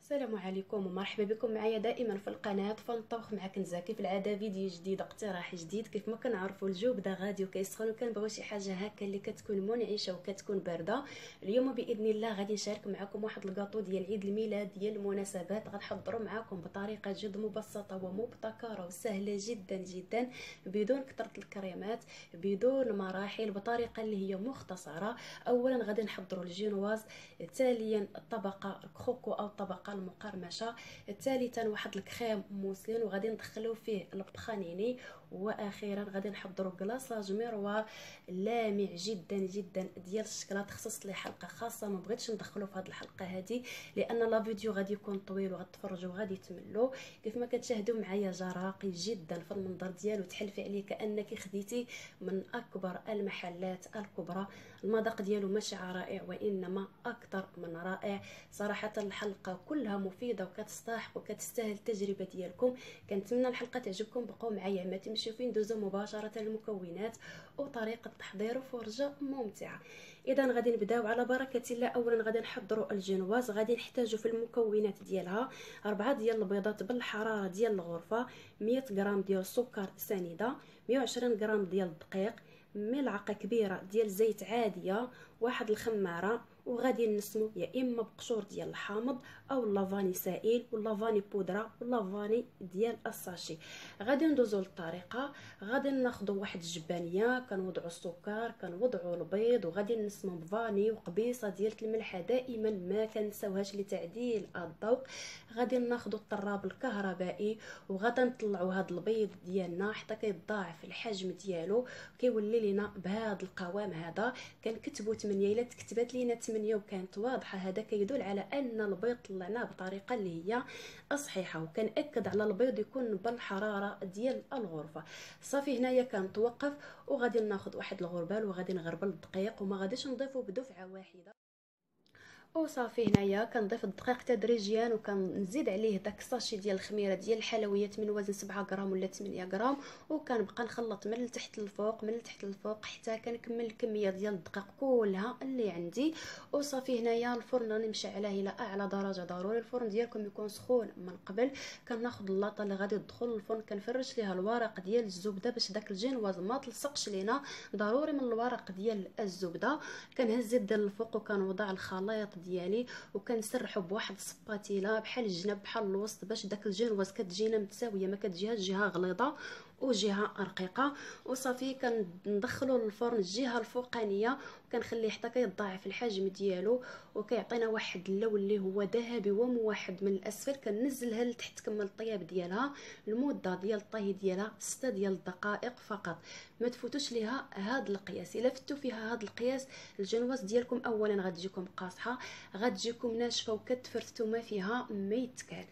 السلام عليكم ومرحبا بكم معايا دائما في القناه فنطبخ مع كنزه. كيف العاده فيديو جديد، اقتراح جديد. كيف ما كنعرفوا الجو بدا غادي وكيسخن وكنبغيو شي حاجه هكا اللي كتكون منعشه وكتكون بارده. اليوم باذن الله غادي نشارك معكم واحد الكاطو ديال عيد الميلاد ديال المناسبات. غنحضروا معكم بطريقه جد مبسطه ومبتكره وسهله جدا جدا، بدون كثره الكريمات، بدون مراحل، بطريقه اللي هي مختصره. اولا غادي نحضروا الجينواز، ثانيا الطبقه الكروكو او الطبقه المقرمشه، ثالثا واحد الكريم موسلين وغادي ندخلو فيه البخانيني، واخيرا غادي نحضروا كلاصاج مروار لامع جدا جدا ديال الشكلاط. خصصت لي حلقه خاصه، ما بغيتش ندخلو في هذه الحلقه هذه لان لا فيديو غادي يكون طويل وغتفرجوا وغادي تملوا. كيف ما كتشاهدوا معايا جا راقي جدا في المنظر ديالو، تحلفي عليه كانك خديتي من اكبر المحلات الكبرى. المذاق ديالو ماشي رائع وانما اكثر من رائع. صراحه الحلقه كلها مفيده وكتستحق وكتستاهل التجربه ديالكم. كنتمنى الحلقه تعجبكم، بقاو معايا ما تمشيو فين، ندوزو مباشره للمكونات وطريقه التحضير وفرجه ممتعه. اذا غادي نبداو على بركه الله. اولا غادي نحضروا الجينواز. غادي نحتاجوا في المكونات ديالها 4 ديال البيضات بالحراره ديال الغرفه، 100 غرام ديال السكر سنيده، 120 غرام ديال الدقيق، ملعقه كبيره ديال زيت عاديه، واحد الخماره. وغادي نسمو يا اما بقشور ديال الحامض او لافاني سائل ولا فاني بودره ولا فاني ديال الساشي. غادي ندوزو للطريقه. غادي ناخذوا واحد الجبانيه، كنوضعوا السكر، كنوضعوا البيض، وغادي نسمو بفاني وقبيصه ديال الملحه دائما ما كنساوهاش لتعديل الذوق. غادي ناخذوا الطراب الكهربائي وغادي نطلعوا هذا البيض ديالنا حتى كيتضاعف الحجم ديالو، كيولي لنا بهذا القوام هذا. كنكتبوا 8 الا تكتبات لينا 8 وكانت واضحه، هذا كيدل على ان البيض طلعناه بطريقه اللي هي صحيحه. وكنأكد على البيض يكون بالحراره ديال الغرفه. صافي هنايا كنتوقف وغادي ناخذ واحد الغربال وغادي نغربل الدقيق، وما غاديش نضيفه بدفعه واحده. وصافي هنايا كنضيف الدقيق تدريجيا وكنزيد عليه داك الساشي ديال الخميره ديال الحلويات من وزن 7 غرام ولا 8 غرام، وكنبقى نخلط من التحت للفوق من التحت للفوق حتى كنكمل الكميه ديال الدقيق كلها اللي عندي. وصافي هنايا الفرن راني مشعله الى اعلى درجه. ضروري الفرن ديالكم يكون سخون من قبل. كناخذ اللاطه اللي غادي تدخل الفرن، كنفرش ليها الورق ديال الزبده باش داك الجينواز ما تلصقش لينا. ضروري من الورق ديال الزبده. كنهز الدير الفوق وكنوضع الخليط ديالي وكنسرحو بواحد السباتيلا بحال الجناب بحال الوسط باش داك الجينواز كتجينا متساويه، ما كتجيهاش جهه غليظه وجهه رقيقه. وصافي كندخلو للفرن الجهه الفوقانيه وكنخليه حتى كيتضاعف الحجم ديالو وكيعطينا واحد اللون اللي هو ذهبي وموحد من الاسفل. كننزلها لتحت تكمل الطياب ديالها. المده ديال الطهي ديالها 6 ديال الدقائق فقط. ما تفوتوش ليها هذا القياس. الا فتو فيها هذا القياس الجنواز ديالكم اولا غتجيكم قاصحه، غتجيكم ناشفه وكتفرتو ما فيها ما يتكال.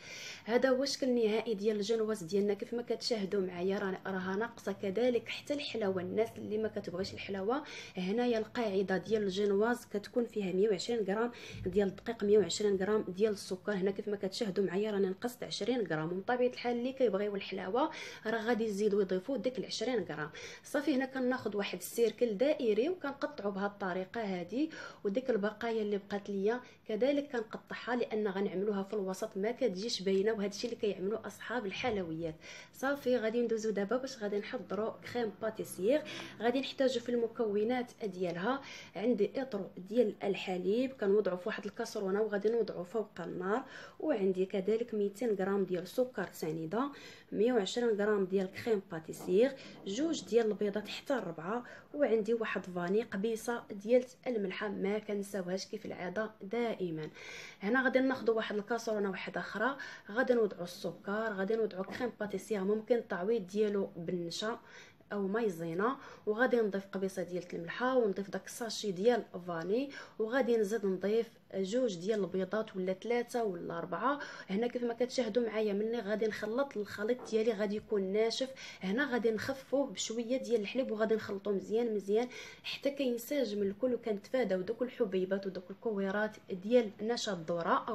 هذا هو الشكل النهائي ديال الجنواز ديالنا. كيف ما كتشاهدوا معايا راها ناقصه كذلك حتى الحلاوه. الناس اللي ما كتبغيش الحلاوه، هنايا القاعده ديال الجنواز كتكون فيها 120 غرام ديال الدقيق، 120 غرام ديال السكر. هنا كيف ما كتشاهدوا معايا راني نقصت 20 غرام، ومن طبيعه الحال اللي كيبغيو الحلاوه راه غادي يزيدوا يضيفوا ديك ال 20 غرام. صافي هنا كناخذ واحد السيركل دائري وكنقطعوا بهذه الطريقه هذه، وديك البقايا اللي بقات ليا كذلك كنقطعها لان غنعملوها في الوسط ما كتجيش باينه، وهذا الشيء اللي كيعملوا اصحاب الحلويات. صافي غادي ندوزو دابا باش غادي نحضروا كريم باتيسير. غادي نحتاجو في المكونات ديالها عندي اطرو ديال الحليب كنوضعوا في واحد الكاسرونه وغادي نوضعوا فوق النار، وعندي كذلك 200 غرام ديال سكر سنيده، 120 غرام ديال كريم باتيسير، جوج ديال البيضات حتى 4، وعندي واحد فاني قبيصه ديال الملحه ما كنساوهاش كيف العاده دائما. هنا غادي ناخذوا واحد الكاسرونه واحده اخرى، غادي نوضعوا السكر، غادي نوضعوا كريم باتيسير ممكن التعويض ديالو بالنشا او مايزينا، وغادي نضيف قبيصه ديال الملحه ونضيف داك الساشي ديال فاني، وغادي نزيد نضيف جوج ديال البيضات ولا 3 ولا 4. هنا كيف ما كتشاهدوا معايا ملي غادي نخلط الخليط ديالي غادي يكون ناشف. هنا غادي نخفوه بشويه ديال الحليب وغادي نخلطو مزيان مزيان حتى كينسجم الكل، وكنتفاداو دوك الحبيبات ودوك الكويرات ديال نشا الذره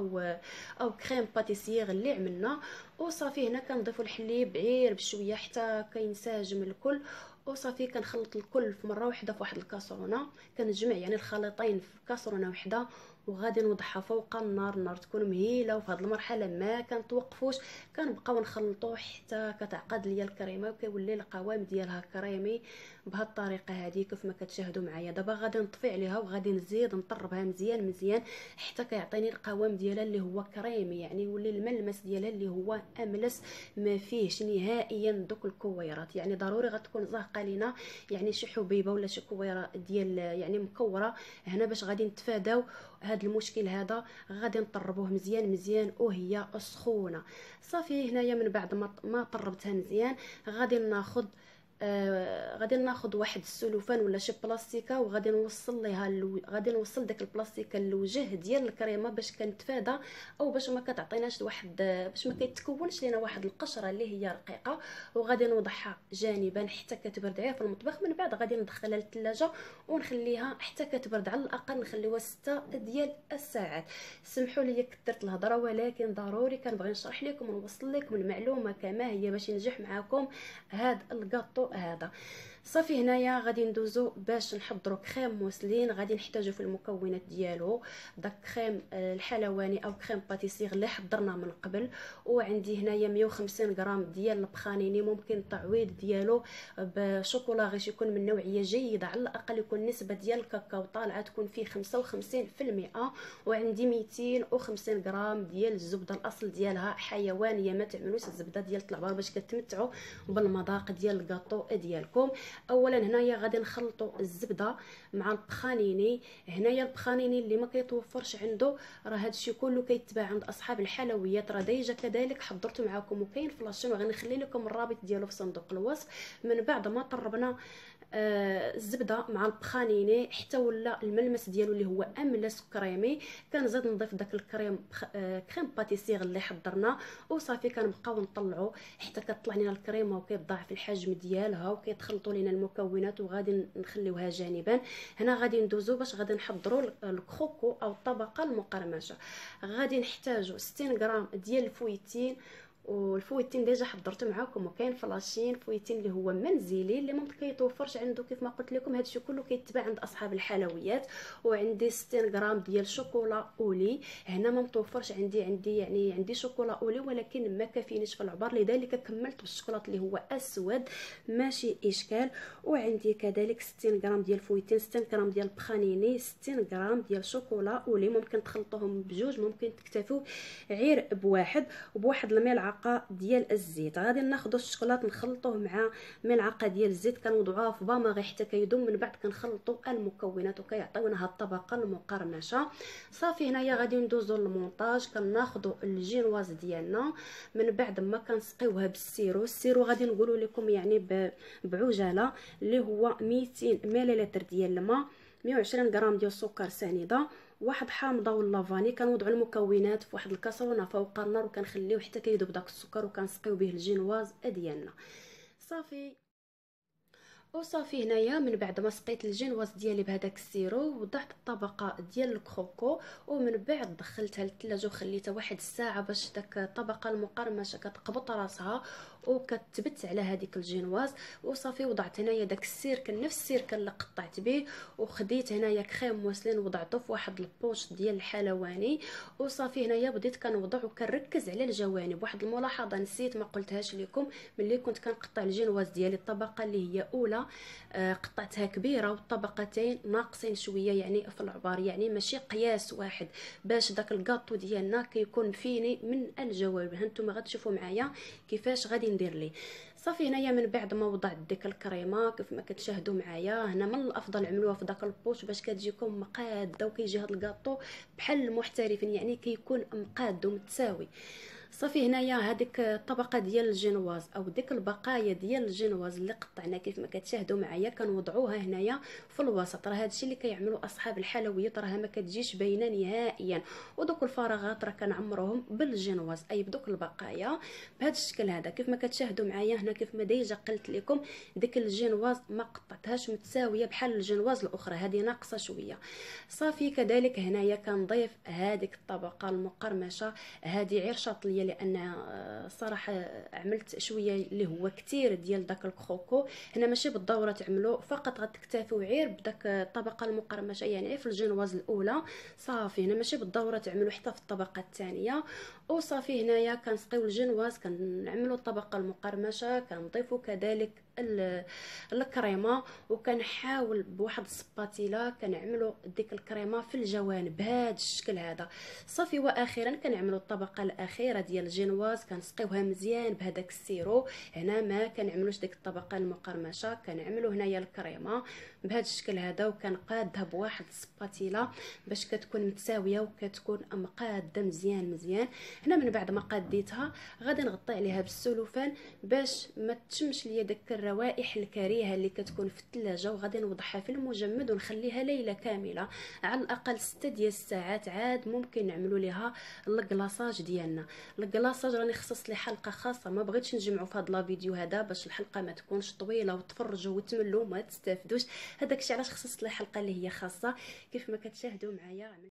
او كريم باتيسير اللي عملنا. وصافي هنا كنضيفوا الحليب عير بشويه حتى كينسجم الكل. وصافي كنخلط الكل في مره واحده في واحد الكاسرونه، كنجمع يعني الخليطين في كاسرونه واحده وغادي نوضعها فوق النار تكون مهيله. وفي هذه المرحله ما كنتوقفوش، كنبقاو نخلطوا حتى كتعقد ليا الكريمه وكيولي القوام ديالها كريمي بهذه الطريقه هذه كيف ما كتشاهدوا معايا. دابا غادي نطفي عليها وغادي نزيد نطربها مزيان حتى كيعطيني القوام ديالها اللي هو كريمي، يعني يولي الملمس ديالها اللي هو املس ما فيهش نهائيا دوك الكويرات. يعني ضروري غتكون زاهقه لينا يعني شي حبيبه ولا شي كويره ديال يعني مكوره هنا باش غادي نتفاداو هذا المشكل هذا. غادي نطربوه مزيان وهي سخونه. صافي هنايا من بعد ما طربتها مزيان غادي ناخذ واحد السلوفان ولا شي بلاستيكه وغادي نوصل ليها غادي نوصل داك البلاستيكه للوجه ديال الكريمه باش كنتفادى او باش ما كتعطيناش باش ما كيتكونش لينا واحد القشره اللي هي رقيقه. وغادي نوضعها جانبا حتى كتبرد عيا في المطبخ. من بعد غادي ندخلها للثلاجه ونخليها حتى كتبرد، على الاقل نخليوها 6 ديال الساعات. سمحوا لي كثرت الهضره ولكن ضروري كنبغي نشرح لكم ونوصل لكم المعلومه كما هي باش ينجح معكم هذا الكاطو هذا. صافي هنايا غادي ندوزو باش نحضروا كريم موسلين. غادي نحتاجو في المكونات ديالو داك كريم الحلواني او كريم باتيسير اللي حضرنا من قبل. وعندي هنايا 150 غرام ديال البخانيني، ممكن التعويض ديالو بشوكولا غيش يكون من نوعيه جيده، على الاقل يكون نسبه ديال الكاكاو طالعه تكون فيه 55%. وعندي 250 غرام ديال الزبده الاصل ديالها حيوانيه، ما تعملوش الزبده ديال العبار باش كتمتعوا بالمذاق ديال الكاطو ديالكم. اولا هنايا غادي نخلطوا الزبده مع البخانيني. هنايا البخانيني اللي ما كيتوفرش عنده راه هادشي كله كيتباع عند اصحاب الحلويات، راه ديجا كذلك حضرته معكم وكاين في لاشين وغنخلي لكم الرابط ديالو في صندوق الوصف. من بعد ما طربنا الزبده مع البخانيني حتى ولا الملمس ديالو اللي هو املس كريمي، كنزيد نضيف داك الكريم كريم باتيسير اللي حضرنا. وصافي كنبقاو نطلعوا حتى كطلع لنا الكريمه وكيتضاعف الحجم ديالها وكيتخلطوا لنا المكونات وغادي نخليوها جانبا. هنا غادي ندوزو باش غادي نحضروا الكروكو او الطبقه المقرمشه. غادي نحتاجوا 60 غرام ديال الفويتين، والفويتين ديجا حضرته معاكم وكاين فلاشين فويتين اللي هو منزلي اللي ما كيتوفرش عنده كيف ما قلت لكم. هادشي كله كيتباع عند اصحاب الحلويات. وعندي 60 غرام ديال شوكولا اولي، هنا ما متوفرش عندي شوكولا اولي ولكن ما كافينيش في العبار، لذلك كملت بالشوكولاط اللي هو اسود ماشي اشكال. وعندي كذلك 60 غرام ديال فويتين، 60 غرام ديال بخانيني، 60 غرام ديال شوكولا اولي، ممكن تخلطوهم بجوج ممكن تكتفوا غير بواحد، وبواحد الملعقه ديال الزيت. غادي ناخذوا الشوكولاط نخلطوه مع ملعقه ديال الزيت، كنوضعوها في باماغي حتى كيذوب. من بعد كنخلطوا المكونات وكيعطيونا هاد الطبقه المقرمشه. صافي هنايا غادي ندوزو للمونتاج. كناخذوا الجينواز ديالنا من بعد ما كنسقيوها بالسيرو. السيرو غادي نقولوا لكم يعني بعجاله اللي هو 200 ملل ديال الماء، 120 غرام ديال السكر سنيده، واحد حامضه ولا فاني. كنوضعوا المكونات في واحد الكاسرونه فوق النار وكنخليوه حتى كيذوب داك السكر وكنسقيو به الجينواز ديالنا. وصافي هنايا من بعد ما سقيت الجينواز ديالي بهذاك السيرو وضعت الطبقه ديال الكروكو ومن بعد دخلتها للثلاجه وخليتها واحد الساعه باش داك الطبقه المقرمشه كتقبط راسها وكتبت على هذيك الجينواز. وصافي وضعت هنايا داك السيركل نفس السيركل اللي قطعت به، وخديت هنايا كريم موسلين وضعته في واحد البوش ديال الحلواني. وصافي هنايا بديت كنوضع وكنركز على الجوانب. واحد الملاحظه نسيت ما قلتهاش لكم، ملي كنت كنقطع الجينواز ديالي الطبقه اللي هي اولى قطعتها كبيره والطبقتين ناقصين شويه يعني في العبار، يعني ماشي قياس واحد باش داك الكاطو ديالنا كيكون فيني من الجوانب. هانتوما غتشوفوا معايا كيفاش غادي ندير ليه. صافي هنايا من بعد ما وضعت ديك الكريمه كيف ما كتشاهدوا معايا هنا، من الافضل عملوها في داك البوش باش كتجيكم مقاده وكيجي هذا الكاطو بحال المحترفين يعني كيكون مقاد ومتساوي. صافي هنايا هذيك الطبقه ديال الجينواز او ديك البقايا ديال الجينواز اللي قطعنا كيف ما كتشاهدوا معايا كنوضعوها هنايا في الوسط. راه هادشي اللي كيعملوا اصحاب الحلويات، راه ما كتجيش باينه نهائيا. ودوك الفراغات راه كنعمروهم بالجينواز اي بدوك البقايا بهذا الشكل هذا كيف ما كتشاهدوا معايا هنا. كيف ما ديجا قلت لكم ديك الجينواز ما قطعتهاش متساويه بحال الجينواز الاخرى، هذه ناقصه شويه. صافي كذلك هنايا كنضيف هذيك الطبقه المقرمشه، هذه غير شاطليه شويه، لان صراحه عملت شويه اللي هو كتير ديال داك الكروكو. هنا ماشي بالضروره تعملوا فقط، غتكتفوا غير بداك الطبقه المقرمشه يعني في الجينواز الاولى صافي. هنا ماشي بالضروره تعملوا حتى في الطبقه الثانيه. وصافي هنايا كنسقيو الجينواز، كنعملوا الطبقه المقرمشه، كنضيفوا كذلك الكريمه، وكنحاول بواحد السباتيلا كنعملوا ديك الكريمه في الجوانب بهذا الشكل هذا صافي. واخيرا كنعملوا الطبقه الاخيره ديال الجينواز، كنسقيوها مزيان بهذاك السيرو. هنا ما كنعملوش ديك الطبقه المقرمشه، كنعملوا هنايا الكريمه بهذا الشكل هذا، وكنقادها بواحد السباتيلا باش كتكون متساويه وكتكون مقاده مزيان مزيان. هنا من بعد ما قاديتها غادي نغطي عليها بالسلوفان باش ما تشمش ليا داك الروائح الكريهه اللي كتكون في الثلاجه، وغادي نوضعها في المجمد ونخليها ليله كامله على الاقل 6 ديال الساعات. عاد ممكن نعملوا ليها الكلاصاج ديالنا. الكلاصاج راني خصصت لي حلقه خاصه، ما بغيتش نجمعوا في هذا الفيديو هذا باش الحلقه ما تكونش طويله وتفرجوا وتملوا ما تستافدوش. هذاك الشيء علاش خصصت لي حلقه اللي هي خاصه. كيف ما كتشاهدوا معايا